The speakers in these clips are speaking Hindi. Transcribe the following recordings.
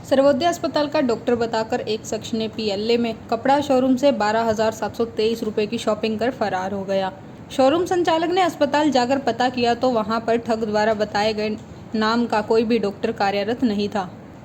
सर्वोदय अस्पताल का डॉक्टर बताकर एक शख्स ने पीएलए में कपड़ा शोरूम से 12,723 रुपये की शॉपिंग कर फरार हो गया। शोरूम संचालक ने अस्पताल जाकर पता किया तो वहां पर ठग द्वारा बताए गए नाम का कोई भी डॉक्टर कार्यरत नहीं था।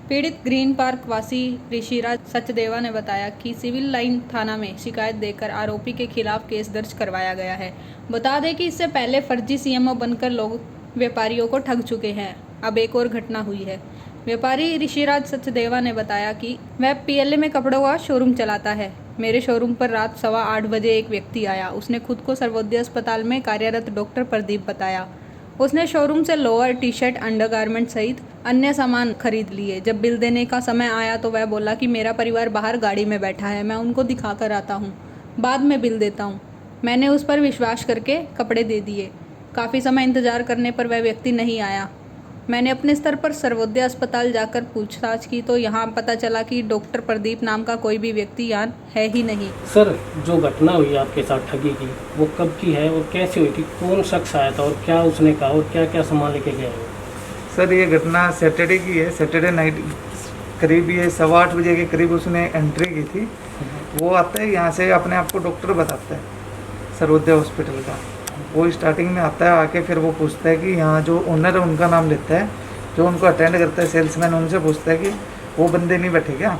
पीड़ित ग्रीन पार्क वासी ऋषिराज सचदेवा ने बताया कि सिविल लाइन थाना में शिकायत देकर आरोपी के खिलाफ केस दर्ज करवाया गया है। बता दें कि इससे पहले फर्जी सीएमओ बनकर लोग व्यापारियों को ठग चुके हैं। अब एक और घटना हुई है। व्यापारी ऋषिराज सचदेवा ने बताया कि वह पीएलए में कपड़ों का शोरूम चलाता है। मेरे शोरूम पर रात 8:15 बजे एक व्यक्ति आया। उसने खुद को सर्वोदय अस्पताल में कार्यरत डॉक्टर प्रदीप बताया। उसने शोरूम से लोअर, टी शर्ट, अंडरगारमेंट सहित अन्य सामान खरीद लिए। जब बिल देने का समय आया तो वह बोला कि मेरा परिवार बाहर गाड़ी में बैठा है, मैं उनको दिखा कर आता हूँ, बाद में बिल देता हूँ। मैंने उस पर विश्वास करके कपड़े दे दिए। काफ़ी समय इंतजार करने पर वह व्यक्ति नहीं आया। मैंने अपने स्तर पर सर्वोदय अस्पताल जाकर पूछताछ की तो यहाँ पता चला कि डॉक्टर प्रदीप नाम का कोई भी व्यक्ति यहाँ है ही नहीं। सर, जो घटना हुई आपके साथ ठगी की, वो कब की है और कैसे हुई थी? कौन शख्स आया था और क्या उसने कहा और क्या क्या सामान लेके गया है? सर, ये घटना सैटरडे की है। सैटरडे नाइट करीब ये 8:15 बजे के करीब उसने एंट्री की थी। वो आता है यहाँ से, अपने आप को डॉक्टर बताता है सर्वोदय हॉस्पिटल का। वो स्टार्टिंग में आता है, आके फिर वो पूछता है कि यहाँ जो ओनर है उनका नाम लेता है, जो उनको अटेंड करता है सेल्समैन, उनसे पूछता है कि वो बंदे नहीं बैठे क्या।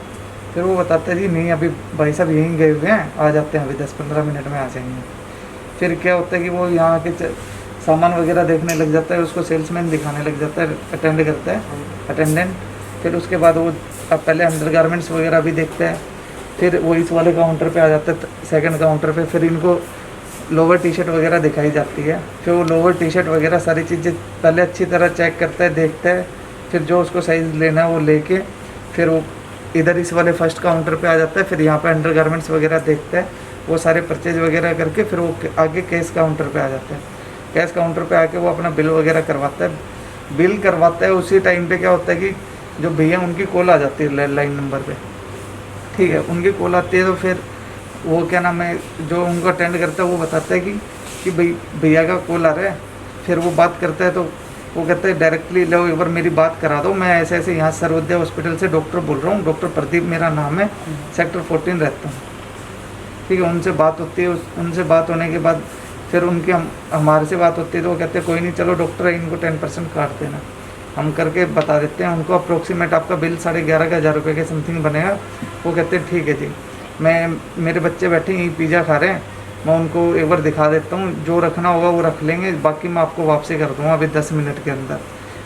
फिर वो बताता है जी नहीं, अभी भाई साहब यहीं गए हुए हैं, आ जाते हैं, अभी 10-15 मिनट में आ जाएंगे। फिर क्या होता है कि वो यहाँ के सामान वगैरह देखने लग जाता है, उसको सेल्समैन दिखाने लग जाता है, अटेंड करता है अटेंडेंट। फिर उसके बाद वो अब पहले अंडरगारमेंट्स वगैरह भी देखता है। फिर वो इस वाले काउंटर पे आ जाता है, सेकंड काउंटर पे। फिर इनको लोअर टी शर्ट वगैरह दिखाई जाती है। फिर वो लोअर टी शर्ट वगैरह सारी चीज़ें पहले अच्छी तरह चेक करता है, देखता है। फिर जो उसको साइज़ लेना है वो लेके फिर वो इधर इस वाले फर्स्ट काउंटर पे आ जाता है। फिर यहाँ पे अंडरगारमेंट्स वगैरह देखता है, वो सारे परचेज वगैरह करके फिर वो आगे कैश काउंटर पे आ जाता है। कैश काउंटर पे आके वो अपना बिल वगैरह करवाता है। बिल करवाता है, उसी टाइम पे क्या होता है कि जो भैया उनकी कॉल आ जाती है लैंडलाइन नंबर पे, ठीक है, उनकी कॉल आती है। तो फिर वो क्या नाम है, जो उनको अटेंड करता है वो बताता है कि भैया का कॉल आ रहा है। फिर वो बात करता है तो वो कहता है डायरेक्टली लो एक बार मेरी बात करा दो, मैं ऐसे ऐसे यहाँ सर्वोदय हॉस्पिटल से डॉक्टर बोल रहा हूँ, डॉक्टर प्रदीप मेरा नाम है, सेक्टर 14 रहता हूँ, ठीक है। उनसे बात होती है। उनसे बात होने के बाद फिर उनकी हमारे से बात होती है तो वो कहते हैं कोई नहीं, चलो डॉक्टर है, इनको 10% काट देना, हम करके बता देते हैं उनको। अप्रोक्सीमेट आपका बिल 11,500 रुपये के समथिंग बनेगा। वो कहते हैं ठीक है जी, मेरे बच्चे बैठे यहीं पिज़्ज़ा खा रहे हैं, मैं उनको एक बार दिखा देता हूँ, जो रखना होगा वो रख लेंगे, बाकी मैं आपको वापसी कर दूँगा अभी 10 मिनट के अंदर।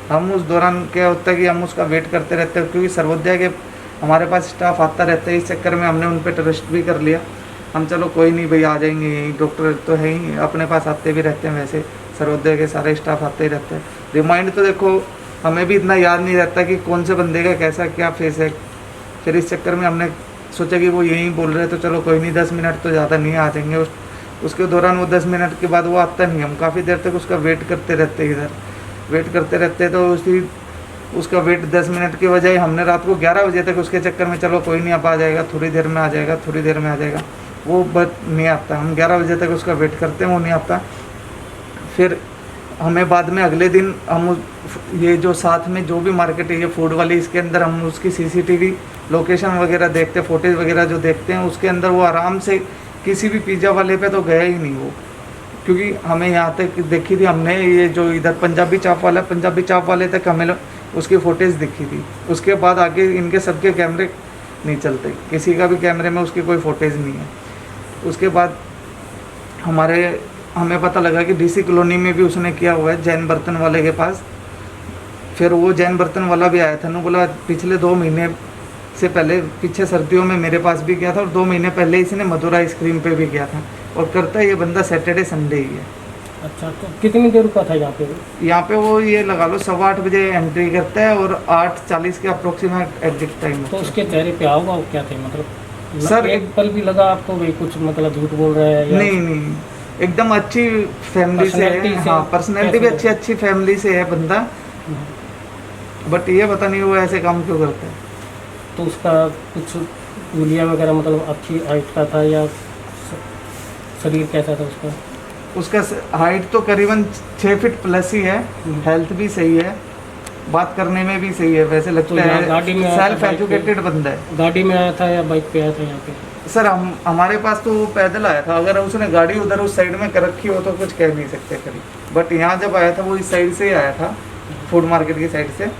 हम उस दौरान क्या होता है कि हम उसका वेट करते रहते हैं, क्योंकि सर्वोदय के हमारे पास स्टाफ आता रहता है। इस चक्कर में हमने उन पर ट्रस्ट भी कर लिया। हम चलो कोई नहीं भाई, आ जाएंगे, यहीं डॉक्टर तो है ही, अपने पास आते भी रहते हैं, वैसे सर्वोदय के सारे स्टाफ आते ही रहते हैं। रिमाइंड तो देखो हमें भी इतना याद नहीं रहता कि कौन से बंदे का कैसा क्या फेस है। फिर इस चक्कर में हमने सोचा कि वो यहीं बोल रहे तो चलो कोई नहीं, 10 मिनट तो ज़्यादा नहीं, आ जाएंगे। उसके दौरान वो 10 मिनट के बाद वो आता नहीं, हम काफ़ी देर तक उसका वेट करते रहते, इधर वेट करते रहते। तो उसका वेट 10 मिनट की बजाय हमने रात को 11 बजे तक उसके चक्कर में, चलो कोई नहीं, अब आ जाएगा, थोड़ी देर में आ जाएगा, थोड़ी देर में आ जाएगा, वो बट नहीं आता। हम 11 बजे तक उसका वेट करते हैं, वो नहीं आता। फिर हमें बाद में अगले दिन हम ये जो साथ में जो भी मार्केट है ये फूड वाली, इसके अंदर हम उसकी CCTV लोकेशन वगैरह देखते, फुटेज वगैरह जो देखते हैं, उसके अंदर वो आराम से किसी भी पिज़्ज़ा वाले पे तो गया ही नहीं वो, क्योंकि हमें यहाँ तक देखी थी हमने, ये जो इधर पंजाबी चाप वाले तक हमें उसकी फुटेज दिखी थी। उसके बाद आगे इनके सबके कैमरे नहीं चलते, किसी का भी कैमरे में उसकी कोई फुटेज नहीं है। उसके बाद हमें पता लगा कि DC कॉलोनी में भी उसने किया हुआ है, जैन बर्तन वाले के पास। फिर वो जैन बर्तन वाला भी आया था ना, बोला पिछले 2 महीने से पहले, पीछे सर्दियों में मेरे पास भी किया था, और 2 महीने पहले इसने मधुरा आइसक्रीम पे भी किया था। और करता है ये बंदा सैटरडे संडे ही है। अच्छा, तो कितनी देर रुका था यहाँ पे? यहाँ पे वो ये लगा लो 8:15 बजे एंट्री करता है और 8:40 के अप्रोक्सीमेट एग्जिट टाइम। तो उसके चेहरे पे आओगा क्या थे, मतलब सर एक पल भी लगा आपको भाई कुछ मतलब झूठ बोल रहे हैं? नहीं, एकदम अच्छी फैमिली से है। हाँ, पर्सनैलिटी भी अच्छी फैमिली से है बंदा, बट ये पता नहीं वो ऐसे काम क्यों करता है। तो उसका कुछ गुलिया वगैरह मतलब अच्छी हाइट का था या शरीर कैसा था उसका? उसका हाइट तो करीबन 6 फीट प्लस ही है, हेल्थ भी सही है, बात करने में भी सही है, वैसे तो लगता यहाँ है गाड़ी में आया था, सेल्फ बाइक पे? एजुकेटेड बंदा है। गाड़ी में आया था या बाइक पे आया था यहाँ पे? सर हमारे पास तो वो पैदल आया था, अगर उसने गाड़ी उधर उस साइड में कर रखी हो तो कुछ कह नहीं सकते करीब, बट यहाँ जब आया था वो इस साइड से ही आया था, फूड मार्केट की साइड से,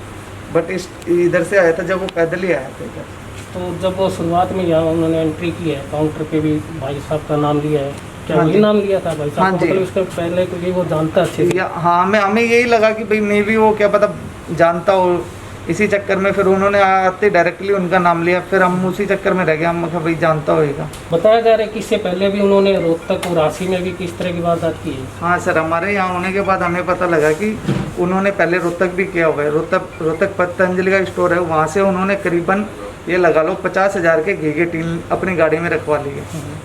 बट इस इधर से आया था जब वो पैदल ही आया था इधर। तो जब वो शुरुआत में यहाँ उन्होंने एंट्री की है, काउंटर पे भी भाई साहब का नाम लिया है, क्या हाँ वही जी। नाम लिया था भाई साहब हाँ को? जी। मतलब इसके पहले क्योंकि वो जानता अच्छे से। हाँ, हमें यही लगा कि भाई मे बी वो क्या पता जानता हो, इसी चक्कर में फिर उन्होंने आते डायरेक्टली उनका नाम लिया, फिर हम उसी चक्कर में रह गए, हम कहा भाई जानता होएगा। बताया जा रहा है कि इससे पहले भी उन्होंने रोहतक और राशि में भी किस तरह की वारदात की है? हाँ सर, हमारे यहाँ होने के बाद हमें पता लगा कि उन्होंने पहले रोहतक भी किया हुआ है। रोहतक पतंजलि का स्टोर है, वहाँ से उन्होंने करीबन ये लगा लो 50,000 के घी टीन अपनी गाड़ी में रखवा लिए।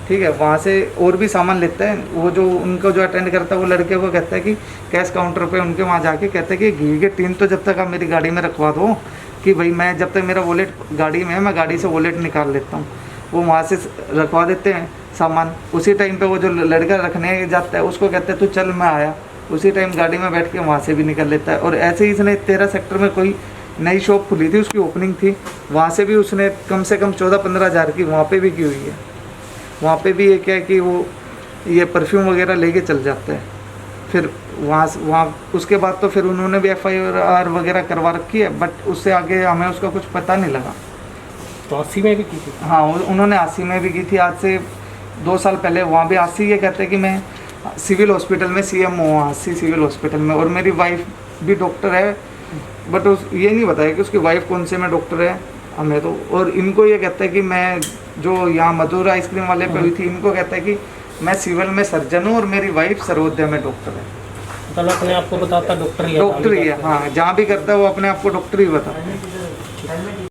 ठीक है, वहाँ से और भी सामान लेते हैं, वो जो उनको जो अटेंड करता है वो लड़के को कहता है कि कैश काउंटर पे उनके वहाँ जाके कहते हैं कि घी के टीन तो जब तक आप मेरी गाड़ी में रखवा दो, कि भाई मैं जब तक मेरा वॉलेट गाड़ी में है मैं गाड़ी से वॉलेट निकाल लेता हूँ। वो वहाँ से रखवा देते हैं सामान। उसी टाइम पे वो जो लड़का रखने जाता है उसको कहते हैं तू चल मैं आया, उसी टाइम गाड़ी में बैठ के वहाँ से भी निकल लेता है। और ऐसे ही इसने 13 सेक्टर में कोई नई शॉप खुली थी, उसकी ओपनिंग थी, वहाँ से भी उसने कम से कम 14-15 हज़ार की वहाँ पे भी की हुई है। वहाँ पे भी ये क्या है कि वो ये परफ्यूम वगैरह लेके चल जाता है। फिर वहाँ उसके बाद तो फिर उन्होंने भी FIR वगैरह करवा रखी है, बट उससे आगे हमें उसका कुछ पता नहीं लगा। तो 80 में भी की थी? हाँ, उन्होंने 80 में भी की थी, आज से 2 साल पहले। वहाँ भी 80 ये कहते हैं कि मैं सिविल हॉस्पिटल में CM हूँ, 80 सिविल हॉस्पिटल में, और मेरी वाइफ भी डॉक्टर है, बट ये नहीं बताया कि उसकी वाइफ कौन से में डॉक्टर है हमें तो। और इनको ये कहता है कि मैं जो यहाँ मधुर आइसक्रीम वाले पे हुई थी, इनको कहता है कि मैं सिविल में सर्जन हूँ और मेरी वाइफ सर्वोदय में डॉक्टर है। मतलब अपने आप को बताता डॉक्टर ही है? डॉक्टर ही है, हाँ, जहाँ भी करता है वो अपने आप को डॉक्टर ही बताता है।